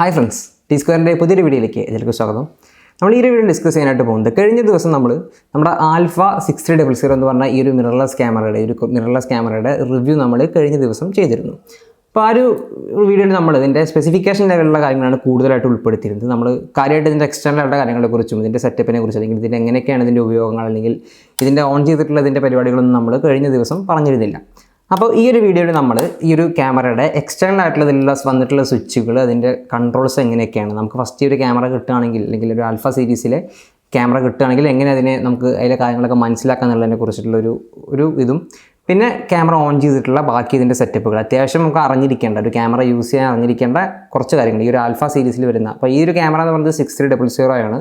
Hi friends, T-Square പുതിയൊരു വീഡിയോയിലേക്ക് എല്ലാവർക്കും സ്വാഗതം. നമ്മൾ ഈ ഒരു വീഡിയോ ഡിസ്കസ് ചെയ്യാനായിട്ട് പോകുന്നത് കഴിഞ്ഞ ദിവസം നമ്മുടെ ആൽഫ 6300 എന്ന് പറഞ്ഞ ഈ ഒരു മിറർലെസ് ക്യാമറയുടെ റിവ്യൂ നമ്മൾ കഴിഞ്ഞ ദിവസം ചെയ്തിരുന്നു. അപ്പോൾ ആ ഒരു വീഡിയോയിൽ നമ്മൾ ഇതിൻ്റെ സ്പെസിഫിക്കേഷൻ ലെവലിലുള്ള കാര്യങ്ങളാണ് കൂടുതലായിട്ട് ഉൾപ്പെടുത്തിയിരുന്നത്. നമ്മൾ കാര്യമായിട്ട് ഇതിൻ്റെ എക്സ്റ്റേണൽ ആയിട്ടുള്ള കാര്യങ്ങളെക്കുറിച്ചും ഇതിൻ്റെ സെറ്റപ്പിനെ കുറിച്ച് അല്ലെങ്കിൽ ഇതിൻ്റെ എങ്ങനെയൊക്കെയാണ് ഇതിൻ്റെ ഉപയോഗങ്ങൾ അല്ലെങ്കിൽ ഇതിൻ്റെ ഓൺ ചെയ്തിട്ടുള്ള ഇതിൻ്റെ പരിപാടികളൊന്നും നമ്മൾ കഴിഞ്ഞ ദിവസം പറഞ്ഞിരുന്നില്ല. അപ്പോൾ ഈ ഒരു വീഡിയോയിൽ നമ്മൾ ഈ ഒരു ക്യാമറയുടെ എക്സ്റ്റേണൽ ആയിട്ടുള്ള ഇതിലുള്ള വന്നിട്ടുള്ള സ്വിച്ചുകൾ അതിൻ്റെ കൺട്രോൾസ് എങ്ങനെയൊക്കെയാണ് നമുക്ക് ഫസ്റ്റ് ഒരു ക്യാമറ കിട്ടുകയാണെങ്കിൽ അല്ലെങ്കിൽ ഒരു ആൽഫ സീരീസിലെ ക്യാമറ കിട്ടുകയാണെങ്കിൽ എങ്ങനെ അതിനെ നമുക്ക് അതിലെ കാര്യങ്ങളൊക്കെ മനസ്സിലാക്കുക എന്നുള്ളതിനെ കുറിച്ചിട്ടുള്ള ഒരു ഇതും പിന്നെ ക്യാമറ ഓൺ ചെയ്തിട്ടുള്ള ബാക്കി ഇതിൻ്റെ സെറ്റപ്പുകൾ അത്യാവശ്യം നമുക്ക് അറിഞ്ഞിരിക്കേണ്ട ഒരു ക്യാമറ യൂസ് ചെയ്യാൻ അറിഞ്ഞിരിക്കേണ്ട കുറച്ച് കാര്യങ്ങൾ ഈ ഒരു ആൽഫ സീരീസിൽ വരുന്ന. അപ്പോൾ ഈ ഒരു ക്യാമറ എന്ന് പറയുന്നത് 6300 ആണ്.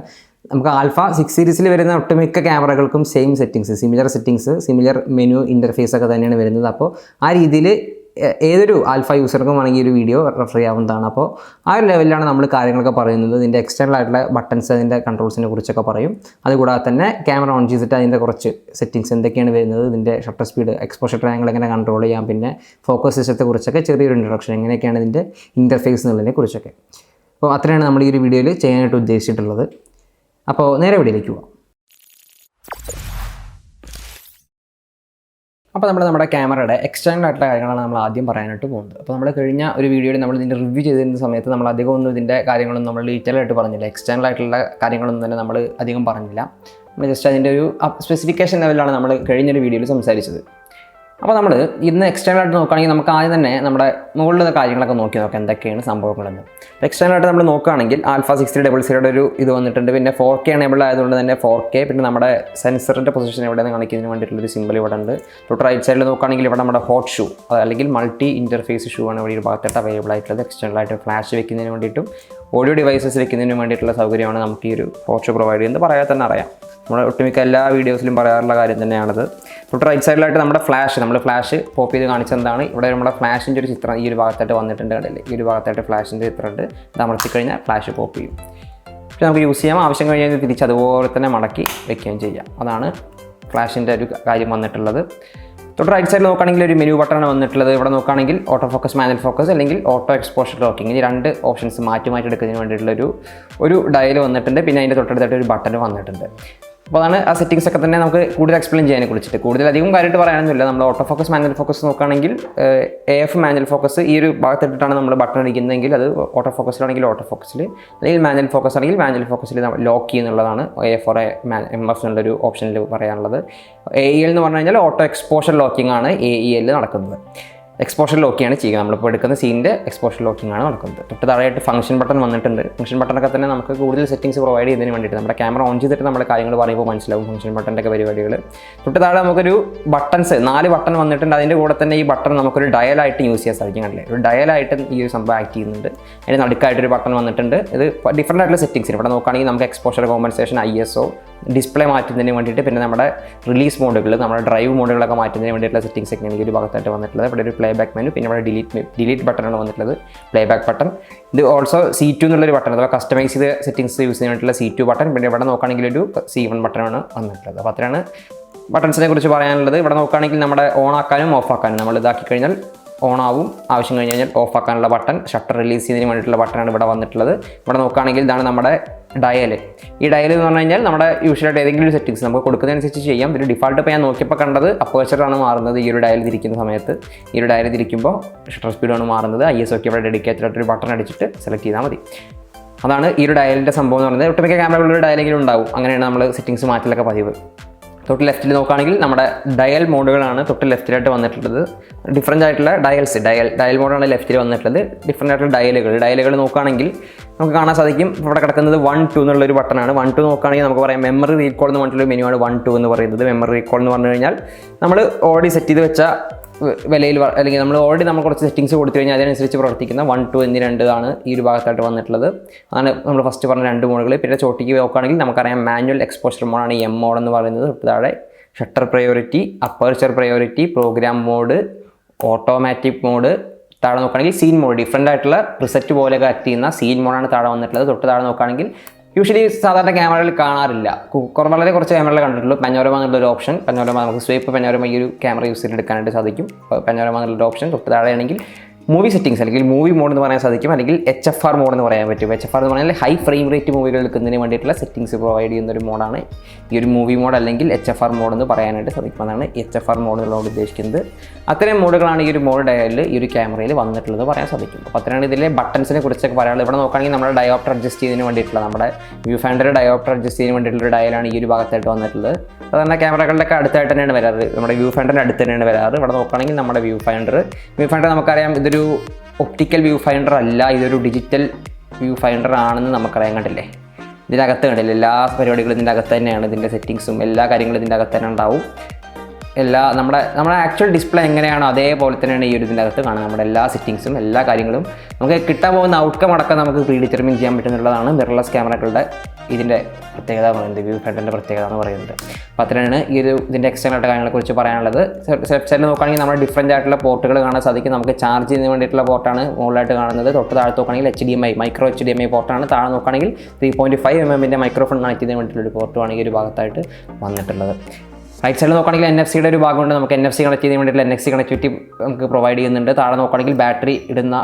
നമുക്ക് ആൽഫ 6 സീരീസിൽ വരുന്ന ഒട്ടുമിക്ക ക്യാമറകൾക്കും same settings, similar menu interface ഒക്കെ തന്നെയാണ് വരുന്നത്. അപ്പോൾ ആ രീതിയിൽ ഏതൊരു ആൽഫ യൂസർക്കും വേണമെങ്കിൽ ഒരു വീഡിയോ റെഫർ ചെയ്യാവുന്നതാണ്. അപ്പോൾ ആ ഒരു ലെവലിലാണ് നമ്മൾ കാര്യങ്ങളൊക്കെ പറയുന്നത്. ഇതിൻ്റെ എക്സ്റ്റേണൽ ആയിട്ടുള്ള ബട്ടൺസ് അതിൻ്റെ കൺട്രോൾസിനെ കുറിച്ചൊക്കെ പറയും. അതുകൂടാതെ തന്നെ ക്യാമറ ഓൺ ചെയ്തിട്ട് അതിൻ്റെ കുറച്ച് സെറ്റിങ്സ് എന്തൊക്കെയാണ് വരുന്നത്, ഇതിൻ്റെ ഷട്ടർ സ്പീഡ്, എക്സ്പോഷർ ട്രയാങ്കിൾ എങ്ങനെ കൺട്രോൾ ചെയ്യാം, പിന്നെ ഫോക്കസ് സിസ്റ്റത്തെ കുറിച്ചൊക്കെ ചെറിയൊരു ഇൻട്രൊഡക്ഷൻ, എങ്ങനെയൊക്കെയാണ് ഇതിൻ്റെ ഇൻ്റർഫേസ് എന്നുള്ളതിനെ കുറിച്ചൊക്കെ. അപ്പോൾ അത്രയാണ് നമ്മൾ ഈ ഒരു വീഡിയോയിൽ ചെയ്യാനായിട്ട് ഉദ്ദേശിച്ചിട്ടുള്ളത്. അപ്പോൾ നേരെ വീഡിയോയിലേക്ക് പോകാം. അപ്പോൾ നമ്മുടെ ക്യാമറയുടെ എക്സ്റ്റേണൽ ആയിട്ടുള്ള കാര്യങ്ങളാണ് നമ്മൾ ആദ്യം പറയാനായിട്ട് പോകുന്നത്. അപ്പോൾ നമ്മൾ കഴിഞ്ഞ ഒരു വീഡിയോയിൽ നമ്മൾ ഇതിൻ്റെ റിവ്യൂ ചെയ്തിരുന്ന സമയത്ത് നമ്മൾ അധികം ഒന്നും ഇതിൻ്റെ കാര്യങ്ങളൊന്നും നമ്മൾ ഡീറ്റെയിൽ ആയിട്ട് പറഞ്ഞില്ല. എക്സ്റ്റേണൽ ആയിട്ടുള്ള കാര്യങ്ങളൊന്നും തന്നെ നമ്മൾ അധികം പറഞ്ഞില്ല. നമ്മൾ ജസ്റ്റ് അതിൻ്റെ ഒരു സ്പെസിഫിക്കേഷൻ ലെവലിലാണ് നമ്മൾ കഴിഞ്ഞൊരു വീഡിയോയിൽ സംസാരിച്ചത്. അപ്പോൾ നമ്മൾ ഇന്ന് എക്സ്റ്റേണൽ ആയിട്ട് നോക്കുകയാണെങ്കിൽ നമുക്ക് ആദ്യം തന്നെ നമ്മുടെ മുകളിലുള്ള കാര്യങ്ങളൊക്കെ നോക്കാം എന്തൊക്കെയാണ് സംഭവങ്ങളെന്ന്. അപ്പോൾ എക്സ്റ്റേണൽ ആയിട്ട് നമ്മൾ നോക്കുകയാണെങ്കിൽ ആൽഫ 6300 ഒരു ഇത് വന്നിട്ടുണ്ട്. പിന്നെ 4K എനേബിൾ ആയതുകൊണ്ട് തന്നെ 4K, പിന്നെ നമ്മുടെ സെൻസറിൻ്റെ പൊസിഷൻ എവിടെയെന്ന് കാണിക്കുന്നതിന് വേണ്ടിയിട്ടുള്ളൊരു സിമ്പിൾ ഇവിടെ ഉണ്ട്. തൊട്ട് റൈറ്റ് സൈഡിൽ നോക്കുകയാണെങ്കിൽ ഇവിടെ നമ്മുടെ ഹോട്ട് ഷൂ അല്ലെങ്കിൽ മൾട്ടി ഇൻ്റർഫേസ് ഷൂ ആണ് ഇവിടെ ഒരു ഭാഗത്തായിട്ട് അവൈലബിൾ ആയിട്ടുള്ളത്. എക്സ്റ്റേണൽ ആയിട്ട് ഫ്ലാഷ് വെക്കുന്നതിന് വേണ്ടിയിട്ടും ഓഡിയോ ഡിവൈസസ് വെക്കുന്നതിന് വേണ്ടിയിട്ടുള്ള സൗകര്യമാണ് നമുക്ക് ഈ ഒരു ഹോട്ട് ഷൂ പ്രൊവൈഡ് ചെയ്യുന്നത്. പറയാൻ തന്നെ അറിയാം, നമ്മുടെ ഒട്ടുമിക്ക എല്ലാ വീഡിയോസിലും പറയാറുള്ള കാര്യം തന്നെയാണത്. തൊട്ട് റൈറ്റ് സൈഡിലായിട്ട് നമ്മുടെ ഫ്ലാഷ് പോപ്പ് ചെയ്ത് കാണിച്ചെന്താണ് ഇവിടെ നമ്മുടെ ഫ്ലാഷിൻ്റെ ഒരു ചിത്രം ഈ ഒരു ഭാഗത്തായിട്ട് വന്നിട്ടുണ്ട്. കണ്ടില്ലേ, ഈ ഒരു ഭാഗത്തായിട്ട് ഫ്ലാഷിൻ്റെ ചിത്രമുണ്ട്. ഇത് അമർത്തി കഴിഞ്ഞാൽ ഫ്ലാഷ് പോപ്പ് ചെയ്യും. പക്ഷേ നമുക്ക് യൂസ് ചെയ്യാം, ആവശ്യം കഴിഞ്ഞാൽ തിരിച്ച് അതുപോലെ തന്നെ മടക്കി വയ്ക്കുകയും ചെയ്യാം. അതാണ് ഫ്ലാഷിൻ്റെ ഒരു കാര്യം വന്നിട്ടുള്ളത്. തൊട്ട് റൈറ്റ് സൈഡിൽ നോക്കുകയാണെങ്കിൽ ഒരു മെനു ബട്ടണാണ് വന്നിട്ടുള്ളത്. ഇവിടെ നോക്കുകയാണെങ്കിൽ ഓട്ടോ ഫോക്കസ്, മാനുവൽ ഫോക്കസ് അല്ലെങ്കിൽ ഓട്ടോ എക്സ്പോഷർ ലോക്കിങ്, ഈ രണ്ട് ഓപ്ഷൻസ് മാറ്റി എടുക്കുന്നതിന് വേണ്ടിയിട്ടുള്ള ഒരു ഡയൽ വന്നിട്ടുണ്ട്. പിന്നെ അതിൻ്റെ തൊട്ടടുത്തായിട്ട് ഒരു ബട്ടൺ വന്നിട്ടുണ്ട്. അപ്പോൾ അതാണ് ആ സെറ്റിങ്സ് ഒക്കെ തന്നെ നമുക്ക് കൂടുതൽ എക്സ്പ്ലെയിൻ ചെയ്യാനെ കുറിച്ചിട്ട് കൂടുതൽ അധികം കാര്യമായിട്ട് പറയാനൊന്നുമില്ല. നമ്മൾ ഓട്ടോ ഫോക്കസ്, മാനുവൽ ഫോക്കസ് നോക്കുകയാണെങ്കിൽ AF മാനുവൽ ഫോക്കസ് ഈ ഒരു ഭാഗത്തിട്ടിട്ടാണ് നമ്മൾ ബട്ടൺ അടിക്കുന്നതെങ്കിൽ അത് ഓട്ടോ ഫോക്കസിലാണെങ്കിൽ ഓട്ടോ ഫോക്കസിൽ, അല്ലെങ്കിൽ മാനുവൽ ഫോക്കസ് ആണെങ്കിൽ മാനുവൽ ഫോക്കസിൽ ലോക്ക് ചെയ്യുന്നുള്ളതാണ് AF or MF എന്നുള്ളൊരു ഓപ്ഷനിൽ പറയാനുള്ളത്. AEL എന്ന് പറഞ്ഞു കഴിഞ്ഞാൽ ഓട്ടോ എക്സ്പോഷർ ലോക്കിംഗ് ആണ് AEL നടക്കുന്നത്. എക്സ്പോഷർ ലോക്കിയാണ് ചെയ്യുക. നമ്മളിപ്പോൾ എടുക്കുന്ന സീനിൻ്റെ എക്സ്പോഷർ ലോക്കിംഗ് ആണ് നടക്കുന്നത്. തൊട്ട് താഴെയായിട്ട് ഫംഗ്ഷൻ ബട്ടൺ വന്നിട്ടുണ്ട്. ഫംഗ്ഷൻ ബട്ടണൊക്കെ തന്നെ നമുക്ക് കൂടുതൽ സെറ്റിംഗ്സ് പ്രൊവൈഡ് ചെയ്യുന്നതിന് വേണ്ടിയിട്ട് നമ്മുടെ ക്യാമറ ഓൺ ചെയ്തിട്ട് നമ്മുടെ കാര്യങ്ങൾ പറയുമ്പോൾ മനസ്സിലാവും ഫംഗ്ഷൻ ബട്ടൻ്റെ ഒക്കെ പരിപാടികൾ. തൊട്ട് താഴെ നമുക്കൊരു ബട്ടൺസ് 4 ബട്ടൺ വന്നിട്ടുണ്ട്. അതിൻ്റെ കൂടെ തന്നെ ഈ ബട്ടൺ നമുക്കൊരു ഡയലായിട്ട് യൂസ് ചെയ്യാൻ സാധിക്കും. കണ്ടില്ലേ, ഒരു ഡയലായിട്ട് ഈ ഒരു സംഭവം ആക്ട് ചെയ്യുന്നുണ്ട്. അതിന് നടുക്കായിട്ടൊരു ബട്ടൺ വന്നിട്ടുണ്ട്. ഇത് ഡിഫറൻ്റ് ആയിട്ടുള്ള സെറ്റിംഗ്സ്. ഇവിടെ നോക്കുകയാണെങ്കിൽ നമുക്ക് എക്സ്പോഷർ, കോമ്പൻസേഷൻ, ISO, ഡിസ്പ്ലേ മാറ്റുന്നതിന് വേണ്ടിയിട്ട്, പിന്നെ നമ്മുടെ റിലീസ് മോഡുകൾ, നമ്മുടെ ഡ്രൈവ് മോഡുകളൊക്കെ മാറ്റുന്നതിന് വേണ്ടിയിട്ടുള്ള സെറ്റിംഗ്സ് ഒക്കെയാണ് ഈ ഒരു ഭാഗത്തായിട്ട് വന്നിട്ടുള്ളത്. ഇവിടെ ഒരു പ്ലേ ബാക്ക് മെനു, പിന്നെ ഇവിടെ ഡിലീറ്റ് ബട്ടണാണ് വന്നിട്ടുള്ളത്, പ്ലേ ബാക്ക് ബട്ടൺ. ഇത് ഓൾസോ C2 എന്നുള്ളൊരു ബട്ടൺ, അഥവാ കസ്റ്റമൈസ് ചെയ്ത സെറ്റിംഗ്സ് യൂസ് ചെയ്യാൻ വേണ്ടിയിട്ടുള്ള C2 ബട്ടൺ. പിന്നെ ഇവിടെ നോക്കുകയാണെങ്കിൽ ഒരു C1 ബട്ടണാണ് വന്നിട്ടുള്ളത്. അപ്പോൾ അത്രയാണ് ബട്ടൺസിനെ കുറിച്ച് പറയാനുള്ളത്. ഇവിടെ നോക്കുകയാണെങ്കിൽ നമ്മുടെ ഓൺ ആക്കാനും ഓഫ് ആക്കാനും, നമ്മൾ ഇതാക്കി കഴിഞ്ഞാൽ ഓൺ ആവും, ആവശ്യം കഴിഞ്ഞ് കഴിഞ്ഞാൽ ഓഫ് ആക്കാനുള്ള ബട്ടൺ, ഷട്ടർ റിലീസ് ചെയ്യുന്നതിന് വേണ്ടിയിട്ടുള്ള ബട്ടണാണ് ഇവിടെ വന്നിട്ടുള്ളത്. ഇവിടെ നോക്കുകയാണെങ്കിൽ ഇതാണ് നമ്മുടെ ഡയൽ. ഈ ഡയൽ എന്ന് പറഞ്ഞു കഴിഞ്ഞാൽ നമ്മുടെ യൂഷ്വലായിട്ട് ഏതെങ്കിലും ഒരു സെറ്റിംഗ്സ് നമുക്ക് കൊടുക്കുന്നതനുസരിച്ച് ചെയ്യാം. ഇതിൽ ഡിഫാൾട്ട് ഇപ്പോൾ ഞാൻ നോക്കിയപ്പോൾ കണ്ടത് അപ്പേച്ചറാണ് മാറുന്നത്. ഈ ഒരു ഡയൽ തിരിക്കുന്ന സമയത്ത് ഈ ഒരു ഡയൽ തിരിക്കുമ്പോൾ ഷട്ടർ സ്പീഡാണ് മാറുന്നത്. ISO ഒക്കെ ഇവിടെ ഡെഡിക്കേറ്റഡ് ആയിട്ടൊരു ബട്ടൺ അടിച്ചിട്ട് സെലക്ട് ചെയ്താൽ മതി. അതാണ് ഈ ഒരു ഡയലിൻ്റെ സംഭവം എന്ന് പറയുന്നത്. ഒട്ടുമിക്ക ക്യാമറകളിൽ ഡയലെങ്കിലും ഉണ്ടാവും. അങ്ങനെയാണ് നമ്മൾ സെറ്റിംഗ്സ് മാറ്റലൊക്കെ പതിവ്. തൊട്ട് ലെഫ്റ്റിൽ നോക്കുകയാണെങ്കിൽ നമ്മുടെ ഡയൽ മോഡുകളാണ് തൊട്ട് ലെഫ്റ്റിലായിട്ട് വന്നിട്ടുള്ളത്. ഡിഫറൻ്റ് ആയിട്ടുള്ള ഡയൽ മോഡാണ് ലെഫ്റ്റിൽ വന്നിട്ടുള്ളത്. ഡിഫറൻ്റ് ആയിട്ടുള്ള ഡയലുകൾ നോക്കുകയാണെങ്കിൽ നമുക്ക് കാണാൻ സാധിക്കും. ഇവിടെ കിടക്കുന്നത് 1, 2 എന്നുള്ളൊരു ബട്ടണാണ്. 1, 2 നോക്കുകയാണെങ്കിൽ നമുക്ക് പറയാം മെമ്മറി റീകോൾ എന്ന് പറഞ്ഞിട്ടുള്ള മെനു ആണ് 1, 2 എന്ന് പറയുന്നത്. മെമ്മറി റീകോൾ എന്ന് പറഞ്ഞു കഴിഞ്ഞാൽ നമ്മൾ ഓൾറെഡി സെറ്റ് ചെയ്ത് വെച്ച വിലയിൽ അല്ലെങ്കിൽ നമ്മൾ കുറച്ച് സെറ്റിംഗ്സ് കൊടുത്തു കഴിഞ്ഞാൽ അതിനനുസരിച്ച് പ്രവർത്തിക്കുന്ന 1, 2 എന്നീ 2 ആണ് ഈ ഒരു ഭാഗത്തായിട്ട് വന്നിട്ടുള്ളത്. അതാണ് നമ്മൾ ഫസ്റ്റ് പറഞ്ഞ 2 മോഡുകൾ. പിന്നെ ചോട്ടിക്ക് നോക്കുകയാണെങ്കിൽ നമുക്കറിയാം മാനുവൽ എക്സ്പോഷർ മോഡാണ് M മോഡ് എന്ന് പറയുന്നത്. താഴെ shutter priority, aperture priority, program mode, automatic mode. താഴെ നോക്കുകയാണെങ്കിൽ സീൻ മോഡ്, ഡിഫറൻ്റ് ആയിട്ടുള്ള പ്രിസെറ്റ് പോലെ ആക്ട് ചെയ്യുന്ന സീൻ മോഡാണ് താഴെ വന്നിട്ടുള്ളത്. തൊട്ട് താഴെ നോക്കുകയാണെങ്കിൽ യൂഷ്വലി സാധാരണ ക്യാമറകളിൽ കാണാറില്ല, വളരെ കുറച്ച് ക്യാമറകൾ കണ്ടിട്ടുള്ളൂ. പനോരമ എന്നുള്ളൊരു ഓപ്ഷൻ, പനോരമ നമുക്ക് സ്വൈപ്പ് പനോരമ ഈ ഒരു ക്യാമറ യൂസ് ചെയ്ത് എടുക്കാനായിട്ട് സാധിക്കും. പനോരമ എന്നുള്ളൊരു ഓപ്ഷൻ തൊട്ട് താഴെയാണെങ്കിൽ മൂവി സെറ്റിംഗ്സ് അല്ലെങ്കിൽ മൂവി മോഡ് എന്ന് പറയാൻ സാധിക്കും, അല്ലെങ്കിൽ HFR മോഡ് എന്ന് പറയാൻ പറ്റും. HFR എന്ന് പറഞ്ഞാൽ ഹൈ ഫ്രെയിം റേറ്റ് മൂവികൾ എടുക്കുന്നതിന് വേണ്ടിയിട്ടുള്ള സെറ്റിംഗ്സ് പ്രൊവൈഡ് ചെയ്യുന്ന ഒരു മോഡാണ് ഈ ഒരു മൂവി മോഡ് അല്ലെങ്കിൽ HFR മോഡ് എന്ന് പറയാനായിട്ട് സാധിക്കും. അതാണ് HFR മോഡ് എന്നുള്ളത് ഉദ്ദേശിക്കുന്നത്. അത്തരം മോഡുകളാണ് ഈ ഒരു മോഡ് ഡയലിൽ ഈ ഒരു ക്യാമറയിൽ വന്നിട്ടുള്ളത് പറയാൻ സാധിക്കും. അപ്പോൾ അത്രയാണ് ഇതിലെ ബട്ടൺസിനെ കുറിച്ചൊക്കെ പറയാനുള്ളത്. ഇവിടെ നോക്കുകയാണെങ്കിൽ നമ്മുടെ ഡയോപ്റ്റർ അഡ്ജസ്റ്റ് ചെയ്യുന്നതിന് വേണ്ടിയിട്ടുള്ള നമ്മുടെ വ്യൂ ഫൈൻഡർ ഡയോപ്റ്റർ അഡ്ജസ്റ്റ് ചെയ്യുന്നതിന് വേണ്ടിയിട്ടുള്ള ഒരു ഡയലാണ് ഈ ഒരു ഭാഗത്തായിട്ട് വന്നിട്ടുള്ളത്. സാധാരണ ക്യാമറകളുടെയൊക്കെ അടുത്തായിട്ട് തന്നെയാണ് വരാറ്, നമ്മുടെ വ്യൂ ഫൈൻഡറിൻ്റെ അടുത്ത് തന്നെയാണ് വരാറ്. ഇവിടെ നോക്കുകയാണെങ്കിൽ നമ്മുടെ വ്യൂ ഫൈൻഡർ നമുക്കറിയാം ഇതൊരു ഒപ്റ്റിക്കൽ വ്യൂ ഫൈൻഡർ അല്ല, ഇതൊരു ഡിജിറ്റൽ വ്യൂ ഫൈൻഡർ ആണെന്ന് നമുക്കറിയാൻ കണ്ടില്ലേ. ഇതിൻ്റെ അകത്ത് കണ്ടില്ല, എല്ലാ പരിപാടികളും ഇതിൻ്റെ അകത്ത് തന്നെയാണ്, ഇതിൻ്റെ സെറ്റിങ്സും എല്ലാ കാര്യങ്ങളും ഇതിൻ്റെ അകത്ത് തന്നെ ഉണ്ടാവും. നമ്മുടെ ആക്ച്വൽ ഡിസ്പ്ലേ എങ്ങനെയാണോ അതേപോലെ തന്നെയാണ് ഈ ഒരു ഇതിൻ്റെ അകത്ത് കാണുന്നത്. നമ്മുടെ എല്ലാ സെറ്റിങ്സും എല്ലാ കാര്യങ്ങളും നമുക്ക് കിട്ടാൻ പോകുന്ന ഔട്ട്കം അടക്കം നമുക്ക് പ്രീ ഡിറ്റർമിൻ ചെയ്യാൻ പറ്റുന്നുള്ളതാണ് മിറർലെസ് ക്യാമറകളുടെ ഇതിൻ്റെ പ്രത്യേകത പറയുന്നത്, വ്യൂ ഫൈൻഡറിൻ്റെ പ്രത്യേകത എന്ന് പറയുന്നത്. അപ്പോൾ അത്രയാണ് ഈ ഒരു ഇതിൻ്റെ എക്സ്റ്റേണൽ കാര്യങ്ങളെക്കുറിച്ച് പറയാനുള്ളത്. ലെഫ്റ്റ് സൈഡിൽ നോക്കുകയാണെങ്കിൽ നമ്മുടെ ഡിഫറൻറ്റ് ആയിട്ടുള്ള പോർട്ടുകൾ കാണാൻ സാധിക്കും. നമുക്ക് ചാർജ് ചെയ്യുന്നതിന് വേണ്ടിയിട്ടുള്ള പോർട്ടാണ് മുകളിലായിട്ട് കാണുന്നത്. തൊട്ട് താഴത്ത് നോക്കുകയാണെങ്കിൽ HDMI മൈക്രോ HDMI പോർട്ടാണ്. താഴെ നോക്കുകയാണെങ്കിൽ 3.5mm മൈക്രോഫോൺ കണക്ട് ചെയ്യുന്നതിന് വേണ്ടിയിട്ടുള്ള പോർട്ടുമാണ് ഈ ഒരു ഭാഗത്തായിട്ട് വന്നിട്ടുള്ളത്. റൈറ്റ് സൈഡിൽ നോക്കുകയാണെങ്കിൽ NFC ഒരു ഭാഗമുണ്ട്, നമുക്ക് NFC കണക്ട് ചെയ്യാൻ വേണ്ടിയിട്ടുള്ള NFC കണക്ടിവിറ്റി നമുക്ക് പ്രൊവൈഡ് ചെയ്യുന്നുണ്ട്. താഴെ നോക്കുകയാണെങ്കിൽ